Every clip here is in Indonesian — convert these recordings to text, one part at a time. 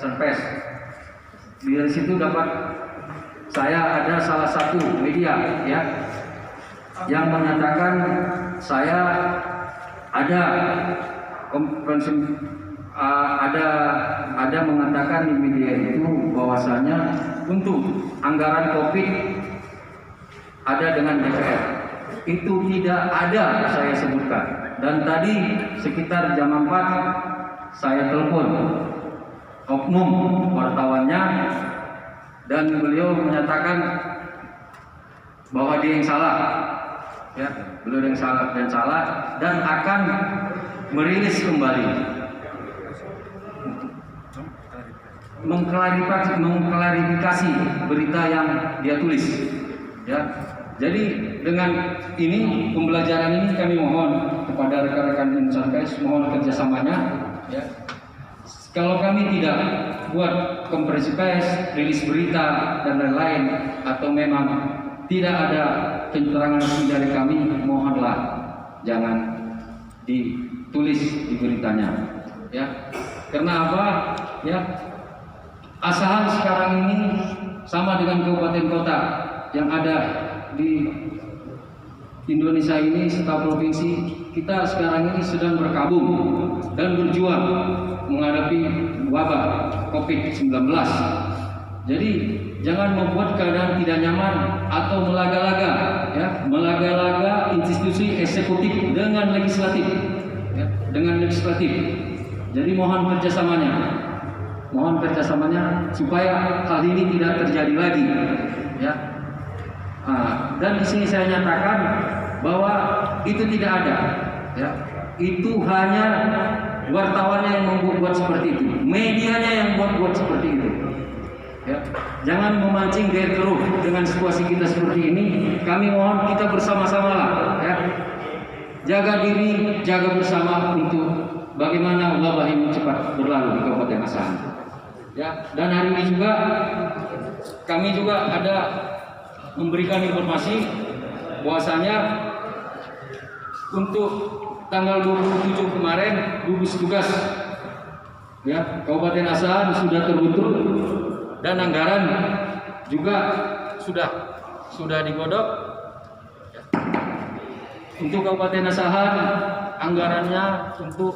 insan pers. Di situ dapat saya ada salah satu media ya yang menyatakan saya ada ada mengatakan di media itu bahwasanya untuk anggaran COVID ada dengan DPR. Itu tidak ada saya sebutkan. Dan tadi sekitar jam 4 saya telepon oknum wartawannya dan beliau menyatakan bahwa dia yang salah. Ya, beliau yang salah dan akan merilis kembali, mengklarifikasi berita yang dia tulis. Ya, jadi dengan ini pembelajaran ini kami mohon kepada rekan-rekan insan pers mohon kerjasamanya. Ya, kalau kami tidak buat konferensi pers, rilis berita dan lain-lain, atau memang tidak ada keterangan resmi dari kami, mohonlah jangan ditulis di beritanya. Ya, karena apa? Ya, Asahan sekarang ini sama dengan kabupaten kota yang ada di Indonesia ini, serta provinsi kita sekarang ini sedang berkabung dan berjuang menghadapi wabah COVID-19. Jadi jangan membuat keadaan tidak nyaman atau melaga-laga, ya, melaga-laga institusi eksekutif dengan legislatif, ya, dengan legislatif. Jadi mohon kerjasamanya supaya hal ini tidak terjadi lagi, ya. Dan di sini saya nyatakan bahwa itu tidak ada, ya. Itu hanya wartawannya yang membuat seperti itu, medianya yang buat seperti itu. Ya, jangan memancing gair keruh dengan situasi kita seperti ini. Kami mohon kita bersama-sama lah, ya. Jaga diri, jaga bersama untuk bagaimana wabah ini cepat berlalu di Kabupaten Asahan. Ya, dan hari ini juga kami juga ada memberikan informasi bahwasanya untuk tanggal 27 kemarin gugus tugas, ya, Kabupaten Asahan sudah terbentuk dan anggaran juga sudah digodok. Untuk Kabupaten Asahan anggarannya untuk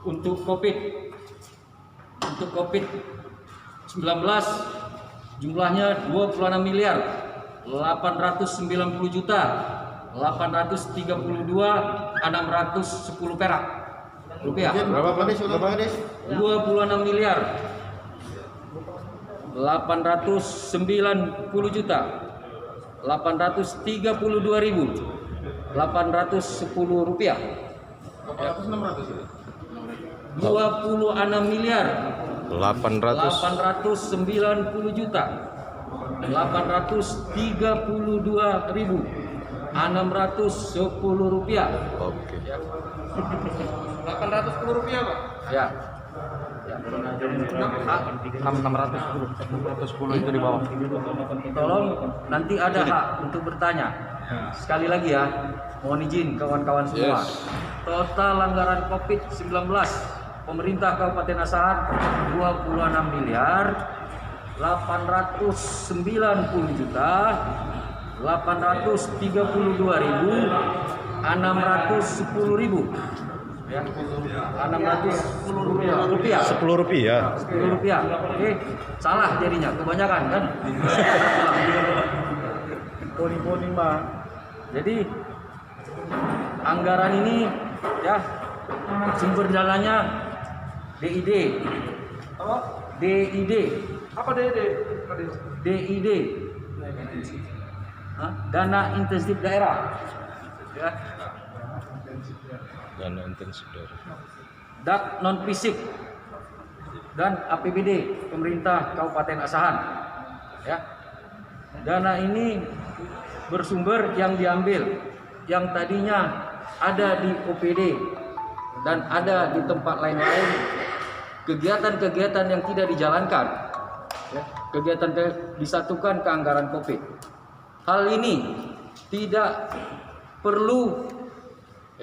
COVID-19 jumlahnya 26 miliar 890 juta 832 610 perak rupiah. Berapa Kades? 26 miliar 890 juta 832.810 rupiah. 26 miliar 890 juta 832.610 rupiah. Oke. 810 rupiah, Pak? Ya. 610 itu di bawah. Tolong nanti ada hak untuk bertanya. Sekali lagi ya, mohon izin kawan-kawan semua. Total anggaran COVID-19 pemerintah Kabupaten Asahan 26 miliar 890 juta 832.610 ya, 610 rupiah. 10 rupiah. 10 rupiah. Oke, salah jadinya, kebanyakan kan? Poni mah. Jadi anggaran ini ya sumber dananya DID. Apa? DID. Apa DID? DID. Dana intensif daerah. Ya. Dana intensif daerah. DAK non fisik dan APBD pemerintah Kabupaten Asahan. Ya. Dana ini bersumber yang diambil yang tadinya ada di OPD dan ada di tempat lain-lain, kegiatan-kegiatan yang tidak dijalankan, ya, kegiatan disatukan ke anggaran COVID. Hal ini tidak perlu,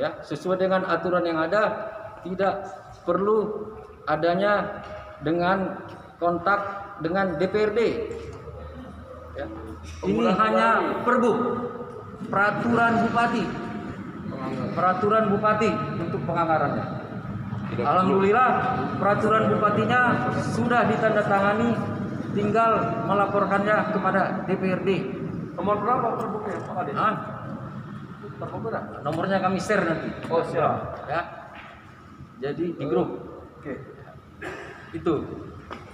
ya, sesuai dengan aturan yang ada, tidak perlu adanya dengan kontak dengan DPRD. Ya. Ini hanya perbuk, peraturan bupati untuk penganggarannya. Alhamdulillah peraturan bupatinya sudah ditandatangani, tinggal melaporkannya kepada DPRD. Nomor berapa perbuknya Pak Ade? Perbuk berapa? Nomornya kami share nanti. Oh siap. Ya. Jadi di grup. Oke. Itu.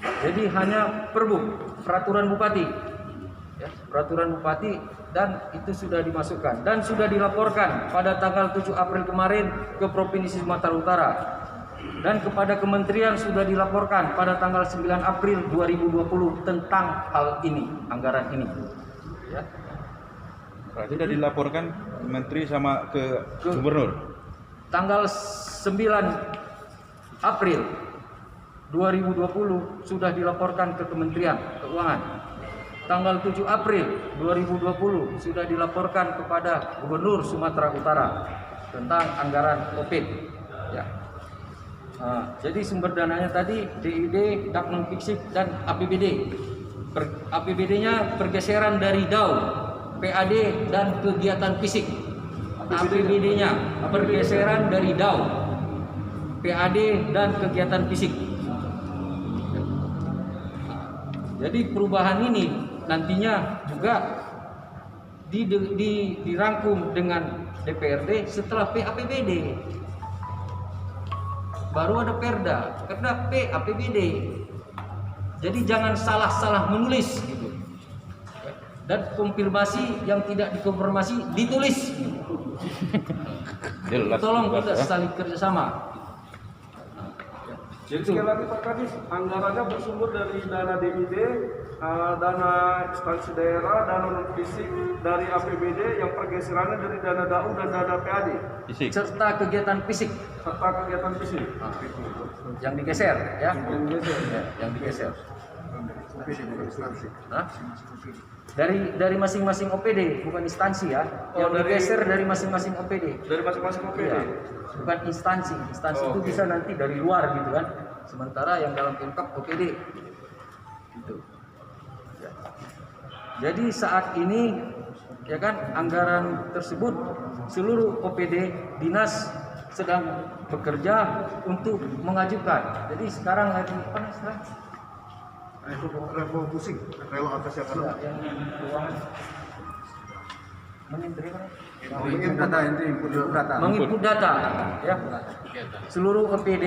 Jadi hanya perbuk, peraturan bupati. Ya, peraturan bupati, dan itu sudah dimasukkan dan sudah dilaporkan pada tanggal 7 April kemarin ke Provinsi Sumatera Utara, dan kepada kementerian sudah dilaporkan pada tanggal 9 April 2020 tentang hal ini, anggaran ini. Ya. Berarti sudah dilaporkan menteri sama ke gubernur. Tanggal 9 April 2020 sudah dilaporkan ke Kementerian Keuangan. Tanggal 7 April 2020 sudah dilaporkan kepada Gubernur Sumatera Utara tentang anggaran COVID. Ya. Jadi sumber dananya tadi DID, Daknon Fiksik, dan APBD. APBD-nya pergeseran dari DAU, PAD, dan kegiatan fisik. APBD-nya pergeseran dari DAU, PAD, dan kegiatan fisik. Jadi perubahan ini nantinya juga dirangkum dengan DPRD setelah PAPBD. Baru ada Perda P APBD. Jadi jangan salah menulis gitu. Dan konfirmasi yang tidak dikonfirmasi ditulis. Jelas. Tolong kita saling kerjasama. Jadi sekali lagi Pak Kadis, anggarannya bersumber dari dana DID, dana instansi daerah, dana non fisik dari APBD yang pergeserannya dari dana DAU dan dana PAD. Fisik. Serta kegiatan fisik yang digeser, ya. Yang digeser. Hah? Dari masing-masing OPD, bukan instansi ya. Yang digeser dari masing-masing OPD. Dari masing-masing OPD. Iya. Bukan instansi. Instansi itu bisa nanti dari luar gitu kan. Sementara yang dalam Pemkab OPD. Gitu. Ya. Jadi saat ini ya kan anggaran tersebut seluruh OPD dinas sedang bekerja untuk mengajukan. Jadi sekarang lagi apa nih sekarang? Level pusing, relo atas yang Ya, yang keuangan menginput data ya. Seluruh OPD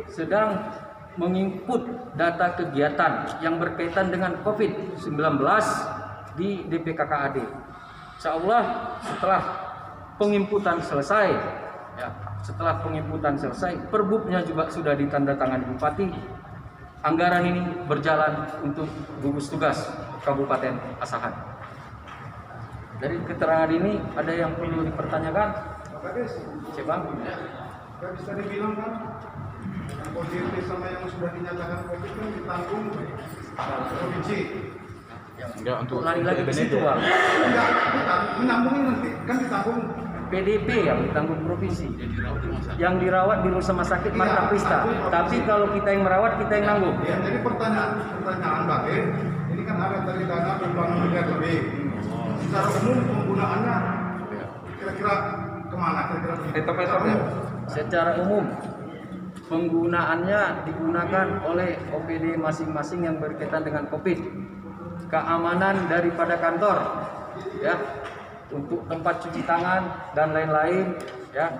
sedang menginput data kegiatan yang berkaitan dengan COVID-19 di DPKKAD. Insyaallah setelah penginputan selesai ya, perbuknya juga sudah ditandatangani bupati. Anggaran ini berjalan untuk gugus tugas Kabupaten Asahan. Dari keterangan ini ada yang perlu dipertanyakan? Siapa? Gak bisa dibilang kan, yang positif sama yang sudah dinyatakan COVID kan ditanggung provinsi. Enggak untuk lari-lari ke situ, Bang. Enggak, menyambungin nanti kan ditanggung. PDP yang ditanggung provinsi. Yang dirawat di rumah sakit Marta Prista. Tapi kalau kita yang merawat, kita yang nanggung. Ya, jadi pertanyaan Mbak ini kan ada dari dana pembangunan miliar lebih. Secara umum penggunaannya kira-kira kemana? Kira-kira Secara umum penggunaannya digunakan oleh OPD masing-masing yang berkaitan dengan COVID. Keamanan daripada kantor, ya, untuk tempat cuci tangan dan lain-lain, ya,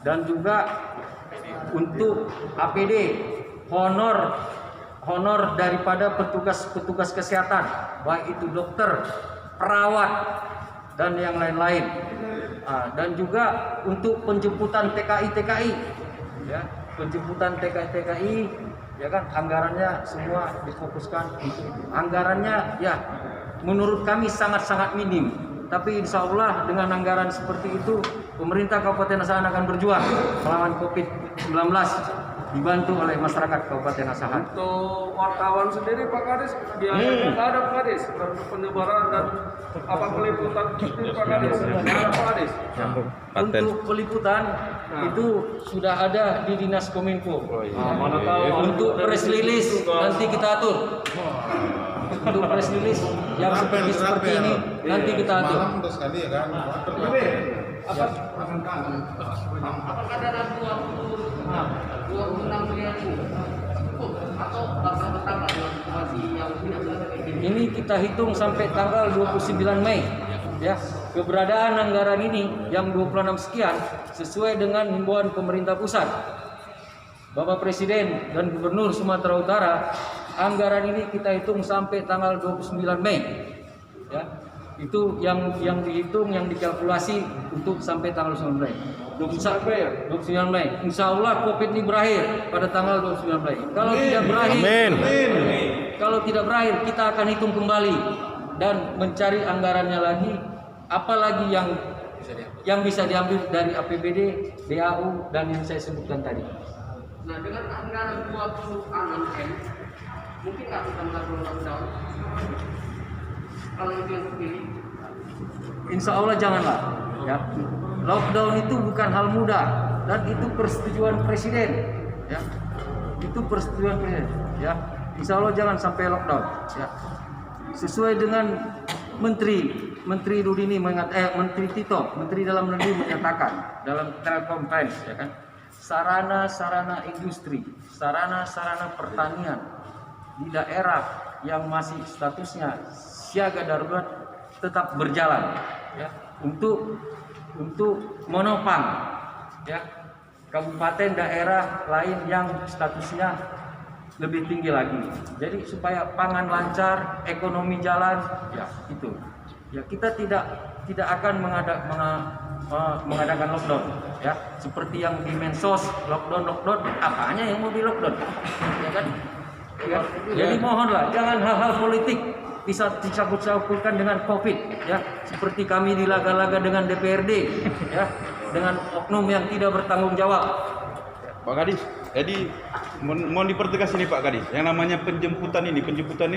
dan juga untuk APD, honor daripada petugas kesehatan, baik itu dokter, perawat, dan yang lain-lain. Dan juga untuk penjemputan TKI, ya, penjemputan TKI, ya kan, anggarannya semua difokuskan untuk itu. Anggarannya, ya, menurut kami sangat-sangat minim. Tapi insya Allah dengan anggaran seperti itu, pemerintah Kabupaten Asahan akan berjuang melawan COVID-19 dibantu oleh masyarakat Kabupaten Asahan. Untuk wartawan sendiri Pak Kadis, biayanya nggak ada Pak Kadis, untuk penyebaran dan apa peliputan sendiri Pak Kadis, nggak ada Pak Kadis. Untuk peliputan itu sudah ada di Dinas Kominfo. Mana tahu Untuk press release nanti kita atur. Untuk press release yang seperti ini nanti kita atur. Malam udah sekali ya kan. Apakah dana 26 miliar ini cukup atau bakal bertambah dengan situasi yang tidak selesai ini? Ini kita hitung sampai tanggal 29 Mei. Ya, keberadaan anggaran ini yang 26 sekian sesuai dengan himbauan pemerintah pusat. Bapak Presiden dan Gubernur Sumatera Utara, anggaran ini kita hitung sampai tanggal 29 Mei. Ya, itu yang dihitung, yang dikalkulasi untuk sampai tanggal 29 Mei. 29 Mei. Insya Allah COVID ini berakhir pada tanggal 29 Mei. Kalau tidak berakhir, kalau tidak berakhir, kita akan hitung kembali dan mencari anggarannya lagi, apalagi yang bisa diambil dari APBD, BAU dan yang saya sebutkan tadi. Nah, dengan anggaran 26 M, mungkin nggak kita melakukan lockdown? Kalau itu yang terpilih, Insya Allah janganlah. Ya. Lockdown itu bukan hal mudah dan itu persetujuan presiden. Ya. Itu persetujuan presiden. Ya. Insya Allah jangan sampai lockdown. Ya. Sesuai dengan Menteri Rudini Menteri Tito, Menteri Dalam Negeri menyatakan dalam telekonferensi, ya kan, sarana-sarana industri, sarana-sarana pertanian di daerah yang masih statusnya siaga darurat tetap berjalan, ya, untuk menopang, ya, kabupaten daerah lain yang statusnya lebih tinggi lagi. Jadi supaya pangan lancar, ekonomi jalan, ya itu. Ya kita tidak akan mengadakan lockdown, ya. Seperti yang di Mensos, lockdown, apanya yang mau di lockdown, ya kan? Ya. Jadi mohonlah jangan hal-hal politik bisa dicampur-campurkan dengan COVID, ya. Seperti kami dilaga-laga dengan DPRD, ya, dengan oknum yang tidak bertanggung jawab. Pak Kadis, jadi mohon dipertegas ini Pak Kadis, yang namanya penjemputan ini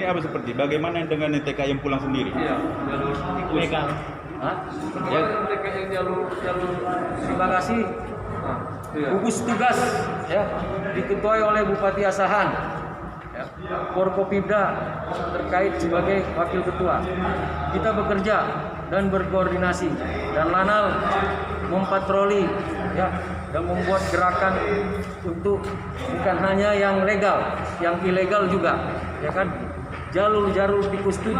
apa seperti? Bagaimana dengan TK yang pulang sendiri? Iya, jalur Legal. ya. Yang jalur Terima kasih. iya. Gugus tugas, ya, diketuai oleh Bupati Asahan, ya, Forkopimda terkait sebagai wakil ketua. Kita bekerja dan berkoordinasi dan Lanal mempatroli, ya, dan membuat gerakan untuk bukan hanya yang legal, yang ilegal juga, ya kan. Jalur-jalur tikus itu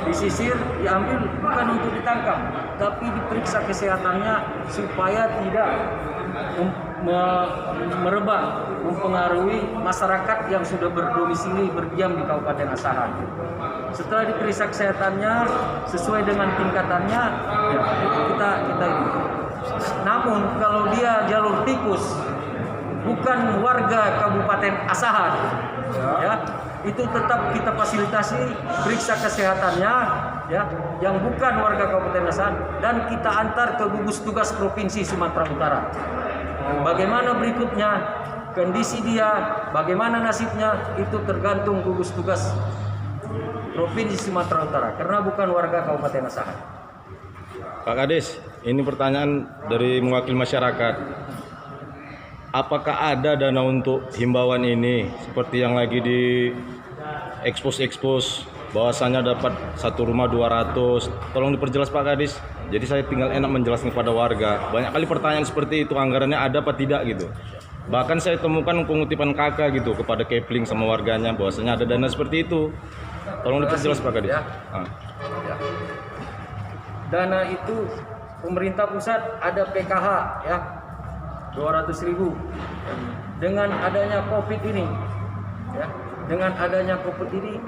disisir, diambil bukan untuk ditangkap, tapi diperiksa kesehatannya supaya tidak merebak, mempengaruhi masyarakat yang sudah berdomisili berdiam di Kabupaten Asahan. Setelah diperiksa kesehatannya sesuai dengan tingkatannya, ya, kita itu. Namun kalau dia jalur tikus bukan warga Kabupaten Asahan, ya, itu tetap kita fasilitasi periksa kesehatannya, ya, yang bukan warga Kabupaten Asahan, dan kita antar ke gugus tugas Provinsi Sumatera Utara. Bagaimana berikutnya kondisi dia, bagaimana nasibnya, itu tergantung gugus tugas Provinsi Sumatera Utara karena bukan warga Kabupaten Asahan. Pak Kadis, ini pertanyaan dari mewakili masyarakat. Apakah ada dana untuk himbauan ini seperti yang lagi di expose bahwasannya dapat satu rumah 200? Tolong diperjelas Pak Kadis. Jadi saya tinggal enak menjelaskan kepada warga. Banyak kali pertanyaan seperti itu, anggarannya ada apa tidak gitu. Bahkan saya temukan pengutipan kakak gitu kepada Kepling sama warganya bahwasanya ada dana seperti itu. Tolong diperjelas Pak Kadis. Ya. Ya. Dana itu pemerintah pusat ada PKH, ya, 200.000. Dengan adanya COVID ini, ya, dengan adanya COVID ini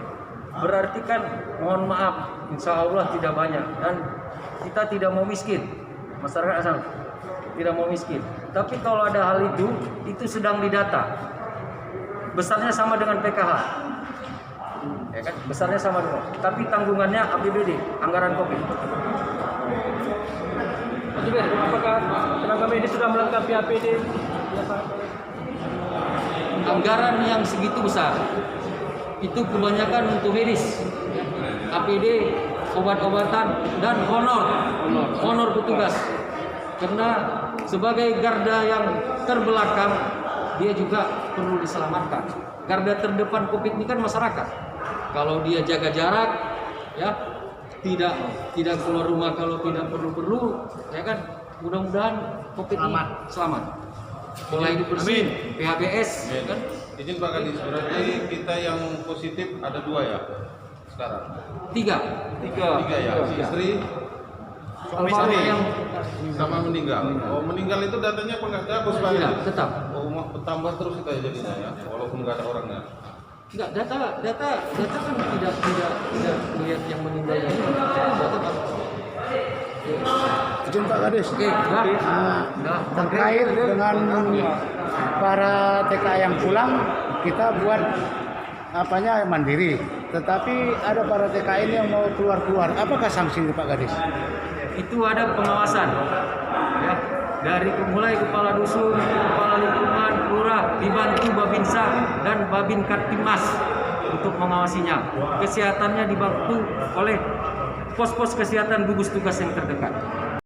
berarti kan, mohon maaf, insya Allah tidak banyak dan kita tidak mau miskin, masyarakat asal tidak mau miskin. Tapi kalau ada hal itu sedang didata, besarnya sama dengan PKH, ya kan? Besarnya sama dengan, tapi tanggungannya APBD, anggaran COVID. Apakah tenaga medis sudah melengkapi APD? anggaran yang segitu besar itu kebanyakan untuk medis, APD, obat-obatan, dan honor petugas. Karena sebagai garda yang terbelakang, dia juga perlu diselamatkan. Garda terdepan COVID ini kan masyarakat. Kalau dia jaga jarak, ya tidak keluar rumah kalau tidak perlu, ya kan. Mudah-mudahan COVID ini selamat. Pola hidup bersih, PHBS, ya kan. Izin Pak Kadis, berarti kita yang positif ada 2 ya sekarang? 3 ya, si istri sama yang sama meninggal. Oh, meninggal itu datanya apa nggak hapus Pak? tidak tetap. Oh, bertambah terus kita jadinya ya, walaupun nggak ada orangnya. Enggak, data kan tidak melihat yang meninggal ini. Data Izin Pak Kadis. Oke, Terkait dengan para TKA yang pulang, kita buat mandiri. Tetapi ada para TKA ini yang mau keluar. Apakah sanksi Pak Kadis? itu ada pengawasan, ya, dari mulai kepala dusun, kepala lingkungan, lurah, dibantu Babinsa dan Babin Kaptimas untuk mengawasinya. Kesehatannya dibantu oleh pos-pos kesehatan gugus tugas yang terdekat.